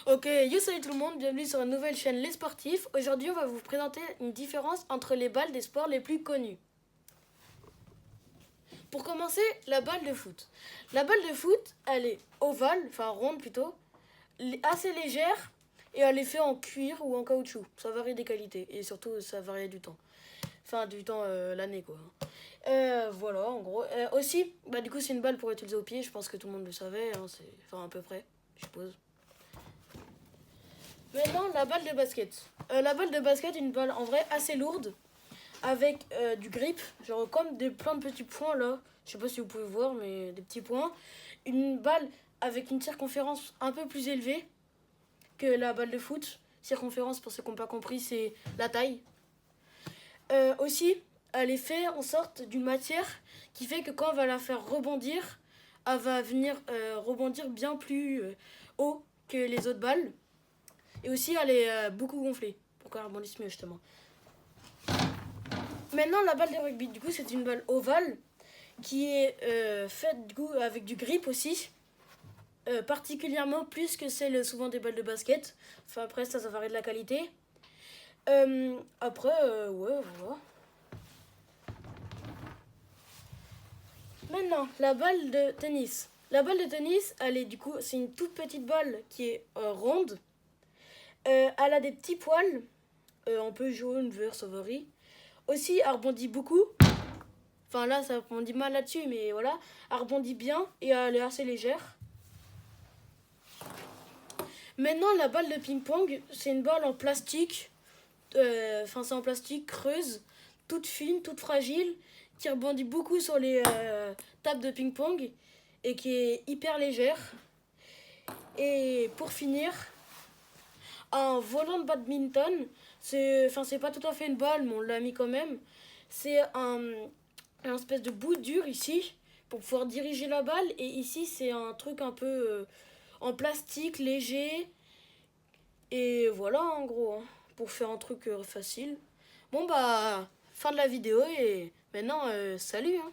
Ok, yo salut tout le monde, bienvenue sur une nouvelle chaîne Les Sportifs. Aujourd'hui on va vous présenter une différence entre les balles des sports les plus connus. Pour commencer, la balle de foot. La balle de foot, elle est ovale, enfin ronde plutôt, assez légère et elle est faite en cuir ou en caoutchouc. Ça varie des qualités et surtout ça varie du temps. Enfin du temps, l'année quoi. Voilà en gros. Aussi, du coup c'est une balle pour utiliser au pied, je pense que tout le monde le savait, hein, enfin à peu près, je suppose. Maintenant, la balle de basket. La balle de basket est une balle en vrai assez lourde, avec du grip, genre comme plein de petits points là. Je sais pas si vous pouvez voir, mais des petits points. Une balle avec une circonférence un peu plus élevée que la balle de foot. Circonférence, pour ceux qui n'ont pas compris, c'est la taille. Aussi, elle est faite en sorte d'une matière qui fait que quand on va la faire rebondir, elle va venir rebondir bien plus haut que les autres balles. Et aussi, elle est beaucoup gonflée pour qu'elle rebondisse mieux, justement. Maintenant, la balle de rugby, du coup, c'est une balle ovale qui est faite du coup, avec du grip aussi. Particulièrement plus que celle souvent des balles de basket. Enfin, après, ça varie de la qualité. Après, ouais, voilà. Maintenant, la balle de tennis. La balle de tennis, elle est du coup, c'est une toute petite balle qui est ronde. Elle a des petits poils, un peu jaune, vert, ça varie. Aussi, elle rebondit beaucoup. Enfin là, ça rebondit mal là-dessus, mais voilà. Elle rebondit bien et elle est assez légère. Maintenant, la balle de ping-pong, c'est une balle en plastique. Enfin, c'est en plastique creuse, toute fine, toute fragile, qui rebondit beaucoup sur les tables de ping-pong et qui est hyper légère. Et pour finir, un volant de badminton, c'est pas tout à fait une balle, mais on l'a mis quand même. C'est un espèce de bout dur ici pour pouvoir diriger la balle, et ici c'est un truc un peu en plastique léger, et voilà en gros, hein, pour faire un truc facile. Bon fin de la vidéo, et maintenant salut hein.